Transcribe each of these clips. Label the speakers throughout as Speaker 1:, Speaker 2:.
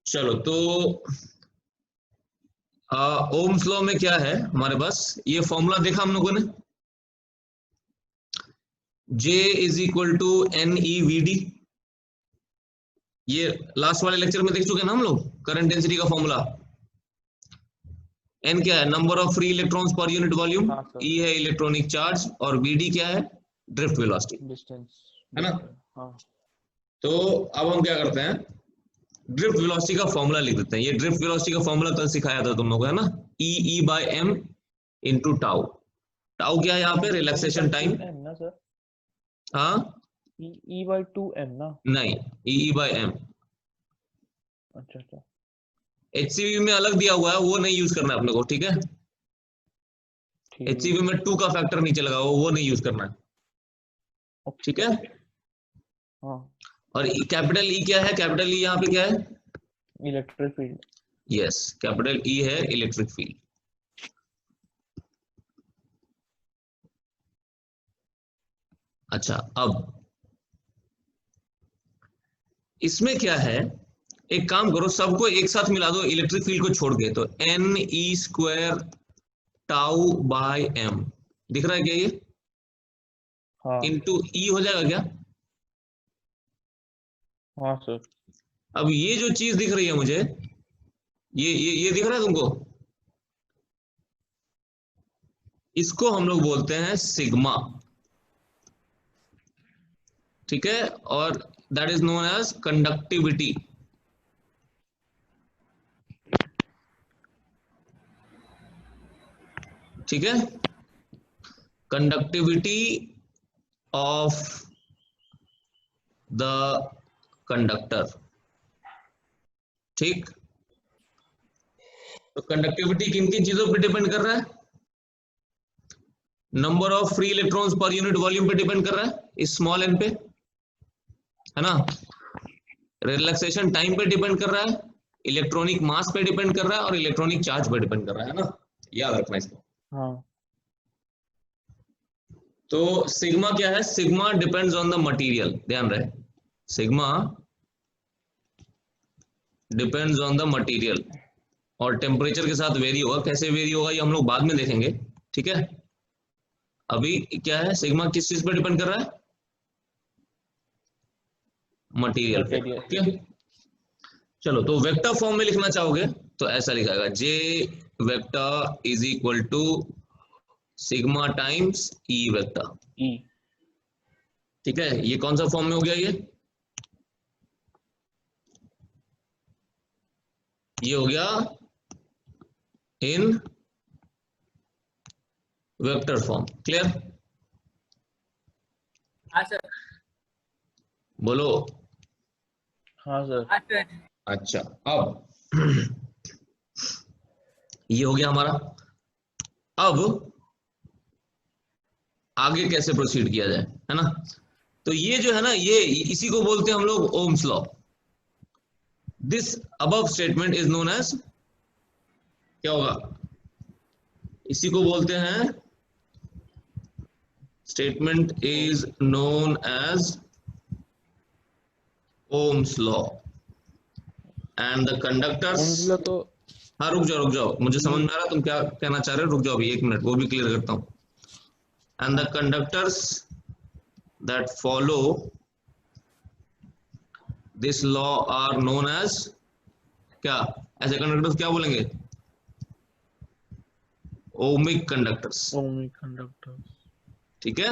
Speaker 1: चलो तो Ohm's law में क्या है हमारे पास, ये फॉर्मूला देखा हम लोगों ने, J is equal to NEVD। ये लास्ट वाले लेक्चर में देख चुके हैं ना हम लोग, करंट डेंसिटी का फॉर्मूला। N क्या है, number of free electrons per unit volume, E है इलेक्ट्रॉनिक चार्ज, और VD क्या है, ड्रिफ्ट वेलोसिटी,
Speaker 2: डिस्टेंस,
Speaker 1: है ना।
Speaker 2: हाँ।
Speaker 1: तो अब हम क्या करते हैं, ड्रिफ्ट वेलोसिटी का फॉर्मूला लिख देते हैं। ये ड्रिफ्ट वेलोसिटी का फॉर्मूला कल सिखाया था तुम लोगों को, है ना, E/m इंटू टाउ। टाउ क्या है यहाँ पे, रिलैक्सेशन टाइम
Speaker 2: ना सर,
Speaker 1: हाँ
Speaker 2: E/2m ना,
Speaker 1: नहीं, E/m।
Speaker 2: अच्छा अच्छा,
Speaker 1: HCV में अलग दिया हुआ है, वो नहीं यूज करना है अपने को, ठीक है। HCV में 2 का फैक्टर नीचे लगा हुआ, वो नहीं यूज करना है, ठीक है।
Speaker 2: हाँ।
Speaker 1: और कैपिटल E क्या है, कैपिटल E यहाँ पे क्या है,
Speaker 2: electric field.
Speaker 1: Yes, capital E है इलेक्ट्रिक फील्ड। अच्छा, अब इसमें क्या है, एक काम करो, सबको एक साथ मिला दो इलेक्ट्रिक फील्ड को छोड़ के, तो NE² टाउ बाय m, दिख रहा है क्या ये,
Speaker 2: हाँ
Speaker 1: इंटू E हो जाएगा क्या।
Speaker 2: हाँ सर।
Speaker 1: अब ये जो चीज दिख रही है मुझे, ये दिख रहा है तुमको, इसको हम लोग बोलते हैं सिग्मा, ठीक है, और that is known as conductivity. ठीक है, कंडक्टिविटी ऑफ द कंडक्टर, ठीक। तो कंडक्टिविटी किन किन चीजों पर डिपेंड कर रहा है, number of free electrons per unit volume पे डिपेंड कर रहा है, इस स्मॉल n पे, है ना, रिलैक्सेशन टाइम पे डिपेंड कर रहा है, इलेक्ट्रॉनिक मास पे डिपेंड कर रहा है, और इलेक्ट्रॉनिक चार्ज पे डिपेंड कर रहा है ना, याद रखना इसको।
Speaker 2: हाँ
Speaker 1: तो सिग्मा क्या है, sigma depends on the material, ध्यान रहे, sigma depends on the material, और टेम्परेचर के साथ वेरी होगा, कैसे वेरी होगा ये हम लोग बाद में देखेंगे, ठीक है। अभी क्या है, सिग्मा किस चीज पे डिपेंड कर रहा है, मटेरियल पे, ठीक है। चलो, तो वेक्टर फॉर्म में लिखना चाहोगे तो ऐसा लिखाएगा, J vector is equal to sigma times E vector,
Speaker 2: E,
Speaker 1: ठीक है। ये कौन सा फॉर्म में हो गया, ये हो गया इन वेक्टर फॉर्म, क्लियर।
Speaker 3: हाँ सर।
Speaker 1: बोलो।
Speaker 2: हाँ सर।
Speaker 1: अच्छा, अब ये हो गया हमारा, अब आगे कैसे प्रोसीड किया जाए, है ना। तो ये जो है ना, ये इसी को बोलते हैं हम लोग Ohm's law. This above statement is known as, क्या होगा, इसी को बोलते हैं, statement is known as Ohm's law, and the conductors.
Speaker 2: तो
Speaker 1: हाँ रुक जाओ, मुझे समझ में आ रहा तुम क्या कहना चाह रहे हो, रुक जाओ अभी 1 मिनट, वो भी क्लियर करता हूं। And the conductors that follow this law are known as, क्या, ऐसे कंडक्टर्स क्या बोलेंगे, ओमिक कंडक्टर्स,
Speaker 2: ओमिक कंडक्टर्स,
Speaker 1: ठीक है।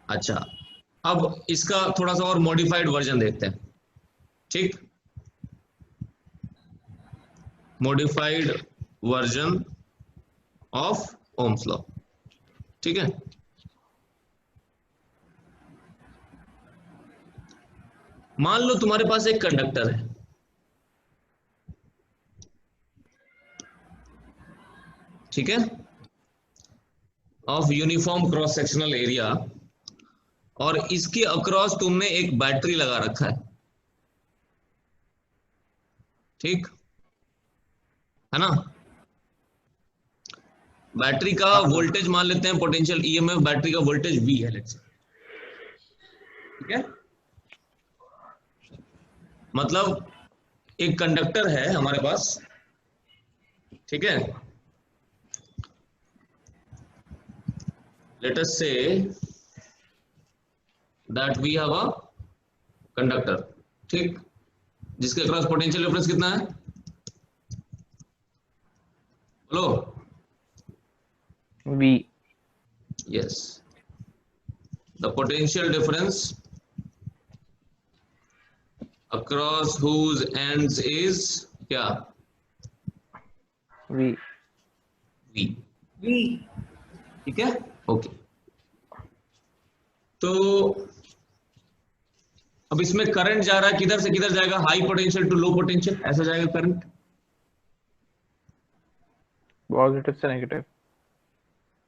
Speaker 1: अच्छा, अब इसका थोड़ा सा और मॉडिफाइड वर्जन देखते हैं, ठीक, modified version of ohms law, ठीक है। मान लो तुम्हारे पास एक कंडक्टर है, ठीक है, of uniform cross sectional area, और इसके अक्रॉस तुमने एक बैटरी लगा रखा है, ठीक है ना। बैटरी का वोल्टेज मान लेते हैं, पोटेंशियल ईएमएफ, बैटरी का वोल्टेज V है, लेट्स से, ठीक है। मतलब एक कंडक्टर है हमारे पास, ठीक है, let us say that we have a conductor, ठीक, जिसके अक्रॉस पोटेंशियल डिफरेंस कितना है, बोलो।
Speaker 2: V.
Speaker 1: Yes, the potential difference across whose ends is क्या,
Speaker 2: V.
Speaker 1: V, ठीक है, ओके। तो अब इसमें करंट जा रहा है, किधर से किधर जाएगा, high potential to low potential, ऐसा जाएगा करंट।
Speaker 2: पॉजिटिव से नेगेटिव।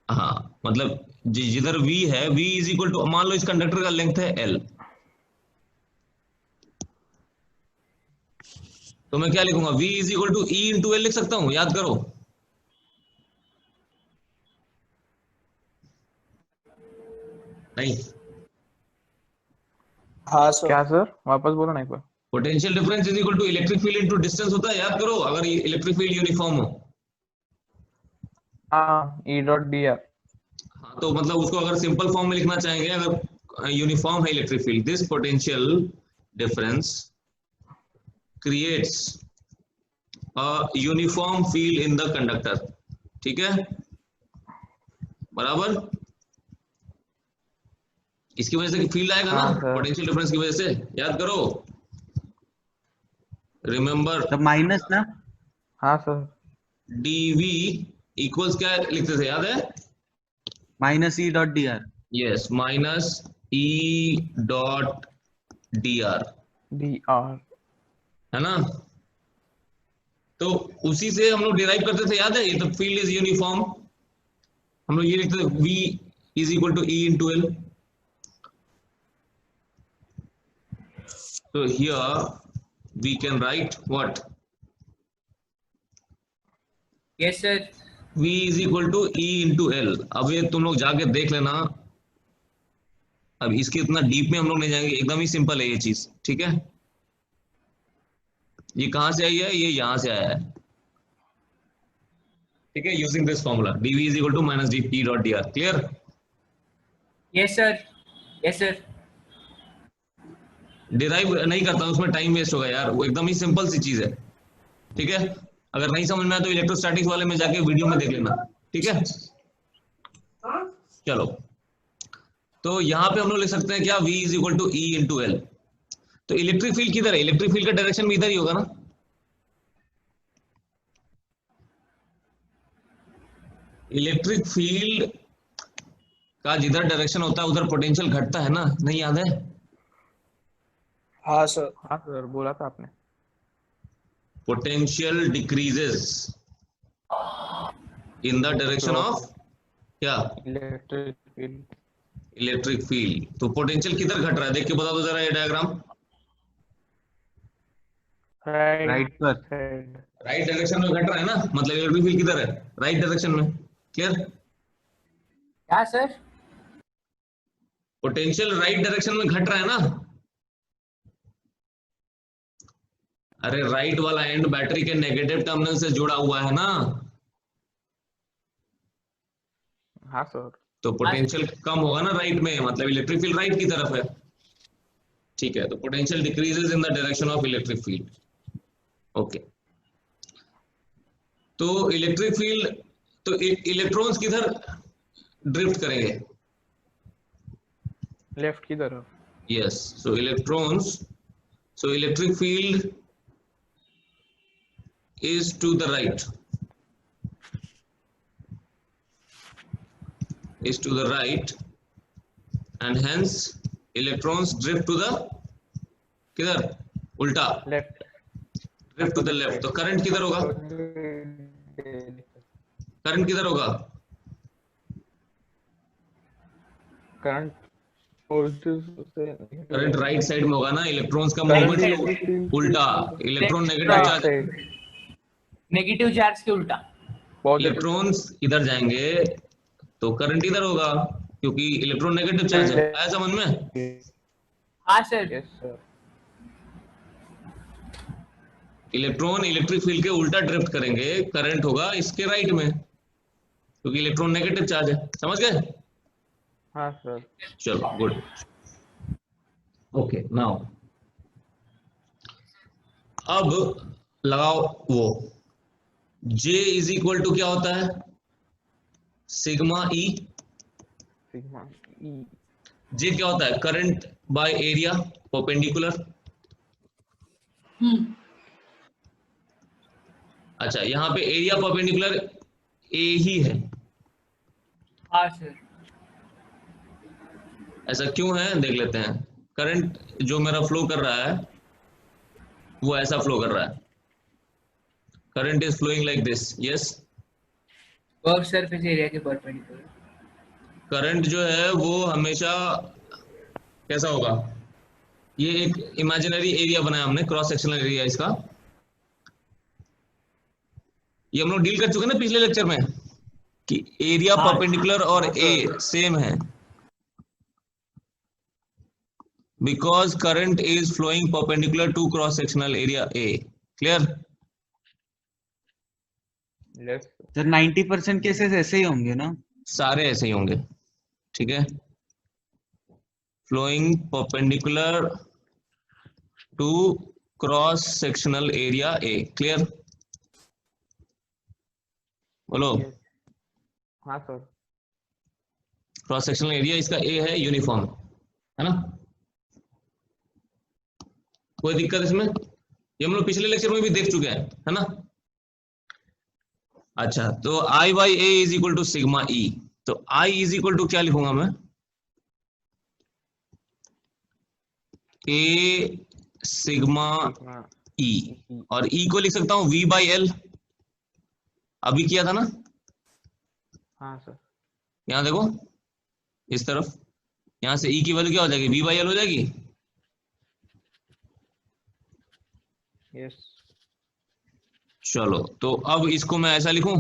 Speaker 1: हाँ, मतलब जिधर V है, V इज इक्वल टू, मान लो इस कंडक्टर का लेंथ है L, तो मैं क्या लिखूंगा, V is equal to E into L लिख सकता हूं, याद करो। नहीं,
Speaker 3: हाँ सर।
Speaker 2: क्या सर, वापस बोलो ना एक बार।
Speaker 1: Potential difference is equal to electric field into distance होता है, याद करो, अगर इलेक्ट्रिक फील्ड यूनिफॉर्म हो।
Speaker 2: हाँ, E डॉट डी आर।
Speaker 1: हाँ, तो मतलब उसको अगर सिंपल फॉर्म में लिखना चाहेंगे, अगर यूनिफॉर्म है electric field, this potential difference creates a uniform field in the conductor, ठीक है, बराबर, इसकी वजह से फील्ड आएगा
Speaker 2: हाँ
Speaker 1: ना,
Speaker 2: सर।
Speaker 1: पोटेंशियल डिफरेंस की वजह से, याद करो, रिमेंबर
Speaker 3: तब माइनस ना।
Speaker 2: हाँ सर।
Speaker 1: dv इक्वल्स क्या लिखते थे, याद है,
Speaker 3: minus E dot D are.
Speaker 1: Yes, minus E dot D are,
Speaker 2: D R.
Speaker 1: है ना। तो उसी से हम लोग डिराइव करते थे, याद है, ये तो फील्ड इज यूनिफॉर्म, हम लोग ये लिखते थे v is equal to E into L. तो here we can write what,
Speaker 4: yes sir.
Speaker 1: v is equal to E into L. अब ये तुम लोग जाके देख लेना, अब इसके इतना डीप में हम लोग नहीं जाएंगे, एकदम ही सिंपल है ये चीज, ठीक है। ये कहां से आई है, ये यहां से आया है, ठीक है, using this formula dv is equal to minus D E dot D R, clear.
Speaker 4: Yes sir. Yes sir.
Speaker 1: Derive नहीं करता, उसमें टाइम वेस्ट होगा यार, वो एकदम ही सिंपल सी चीज है, ठीक है। अगर नहीं समझ में आया तो इलेक्ट्रोस्टैटिक्स वाले में जाके वीडियो में देख लेना, ठीक है। चलो, तो यहां पे हम लोग लिख सकते हैं क्या, v is equal to E into L. तो इलेक्ट्रिक फील्ड किधर है, इलेक्ट्रिक फील्ड का डायरेक्शन भी इधर ही होगा ना, इलेक्ट्रिक फील्ड का जिधर डायरेक्शन होता है उधर पोटेंशियल घटता है ना, नहीं याद है,
Speaker 3: हाँ सर।
Speaker 2: हाँ सर, बोला था आपने।
Speaker 1: Potential decreases in the direction of क्या,
Speaker 2: इलेक्ट्रिक फील्ड।
Speaker 1: Electric field. तो पोटेंशियल किधर घट रहा है, देख के बता दो जरा ये डायग्राम,
Speaker 3: राइट पर।
Speaker 1: राइट डायरेक्शन में घट रहा है ना, मतलब इलेक्ट्रिक फील्ड किधर है, राइट डायरेक्शन में, क्लियर।
Speaker 4: क्या सर?
Speaker 1: पोटेंशियल राइट डायरेक्शन में घट रहा है ना, अरे राइट वाला एंड बैटरी के नेगेटिव टर्मिनल से जुड़ा हुआ है ना,
Speaker 2: हाँ सर।
Speaker 1: तो पोटेंशियल कम होगा ना राइट में, मतलब इलेक्ट्रिक फील्ड राइट की तरफ है, ठीक है। तो potential decreases in the direction of electric field, okay. तो इलेक्ट्रिक फील्ड, तो इलेक्ट्रॉन्स किधर ड्रिफ्ट करेंगे,
Speaker 2: लेफ्ट की तरफ।
Speaker 1: Yes, so electrons, so electric field is to the right, is to the right, and hence electrons drift to the किधर, उल्टा,
Speaker 2: left.
Speaker 1: drift to the left। तो current किधर होगा, करंट किधर होगा,
Speaker 2: करंट पॉजिटिव से
Speaker 1: करंट राइट साइड में होगा ना, इलेक्ट्रॉन्स का मूवमेंट उल्टा, electron negative charge,
Speaker 4: negative charge के उल्टा।
Speaker 1: इलेक्ट्रॉन्स इधर जाएंगे तो करंट इधर होगा, क्योंकि इलेक्ट्रॉन नेगेटिव चार्ज है, आया समझ में।
Speaker 4: हाँ sir.
Speaker 2: Yes sir.
Speaker 1: Electron electric field के उल्टा ड्रिफ्ट करेंगे, करंट होगा इसके राइट में, क्योंकि इलेक्ट्रॉन नेगेटिव चार्ज है। समझ गए?
Speaker 2: हाँ सर।
Speaker 1: चलो गुड। ओके नाउ अब लगाओ वो J इज इक्वल टू क्या होता है? Sigma E।
Speaker 2: सिग्मा ई।
Speaker 1: J क्या होता है? Current by area perpendicular. अच्छा, यहाँ पे एरिया परपेंडिकुलर A ही है,
Speaker 4: हाँ सर।
Speaker 1: ऐसा क्यों है देख लेते हैं। करंट जो मेरा फ्लो कर रहा है वो ऐसा फ्लो कर रहा है, current is flowing like this. Yes,
Speaker 4: work surface area के परपेंडिकुलर।
Speaker 1: करंट जो है वो हमेशा कैसा होगा? ये एक इमेजिनरी एरिया बनाया हमने, क्रॉस सेक्शनल एरिया इसका। ये हम लोग डील कर चुके हैं ना पिछले लेक्चर में कि एरिया
Speaker 4: हाँ,
Speaker 1: परपेंडिकुलर और ए सेम है, because current is flowing perpendicular to cross sectional area A. Clear?
Speaker 2: Yes
Speaker 3: sir 90% cases ऐसे ही होंगे ना?
Speaker 1: सारे ऐसे ही होंगे, ठीक है। Flowing perpendicular to cross sectional area A. Clear? बोलो।
Speaker 2: यस। हाँ सर।
Speaker 1: क्रॉस सेक्शनल एरिया इसका ए है, यूनिफॉर्म है ना? कोई दिक्कत इसमें? ये हम लोग पिछले लेक्चर में भी देख चुके हैं, है ना? अच्छा, तो I by A is equal to sigma E. तो आई इज इक्वल टू क्या लिखूंगा मैं? A sigma
Speaker 2: sigma
Speaker 1: E,
Speaker 2: E.
Speaker 1: और ई को लिख सकता हूं वी बाई एल। अभी किया था ना?
Speaker 2: हाँ सर।
Speaker 1: यहां देखो इस तरफ, यहां से ई की वैल्यू क्या हो जाएगी? वी बाई एल हो जाएगी।
Speaker 2: यस।
Speaker 1: चलो, तो अब इसको मैं ऐसा लिखूं,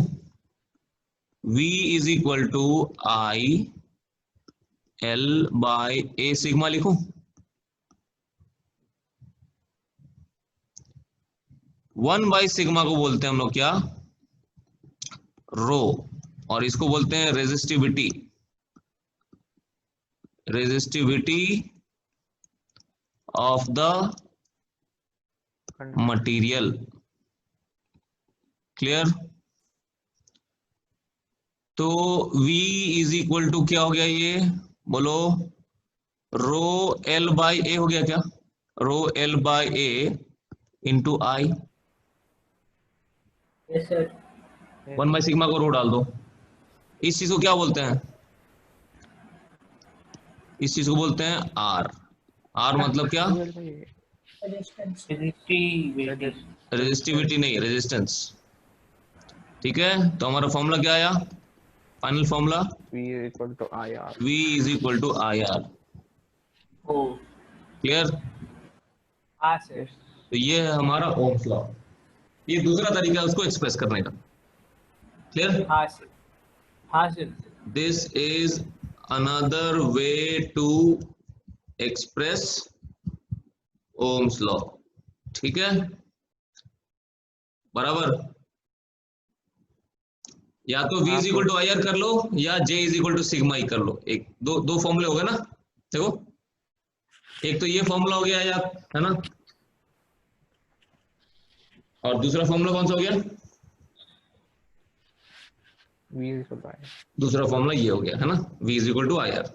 Speaker 1: V is equal to I L by A sigma लिखूं। वन बाई सिग्मा को बोलते हैं हम लोग क्या? रो, और इसको बोलते हैं resistivity. Resistivity of the material. Clear? तो V इज इक्वल टू क्या हो गया? ये बोलो, रो एल बाई ए हो गया क्या? Rho L by A into I.
Speaker 4: Yes sir.
Speaker 1: One by sigma को रो डाल दो। इस चीज को क्या बोलते हैं? इस चीज को बोलते हैं आर। आर मतलब क्या? रेजिस्टिविटी नहीं, रेजिस्टेंस। ठीक है, तो हमारा फॉर्मूला क्या आया? Final formula
Speaker 2: V equal to I R.
Speaker 1: V is equal to I R.
Speaker 4: Oh
Speaker 1: clear?
Speaker 4: हाँ सर।
Speaker 1: तो ये है हमारा ओम्स लॉ। ये दूसरा तरीका है उसको एक्सप्रेस करने का। क्लियर?
Speaker 4: हाँ सर। हाँ sir.
Speaker 1: This is another way to express Ohm's law. ठीक है, बराबर। या तो V is equal to I R कर लो, या J is equal to sigma E कर लो। एक दो फॉर्मूले हो गए ना? देखो, एक तो ये फॉर्मूला हो गया यार, है ना? और दूसरा फॉर्मूला कौन सा हो गया?
Speaker 2: V equal to I.
Speaker 1: दूसरा फॉर्मूला ये हो गया, है ना? V is equal to I are.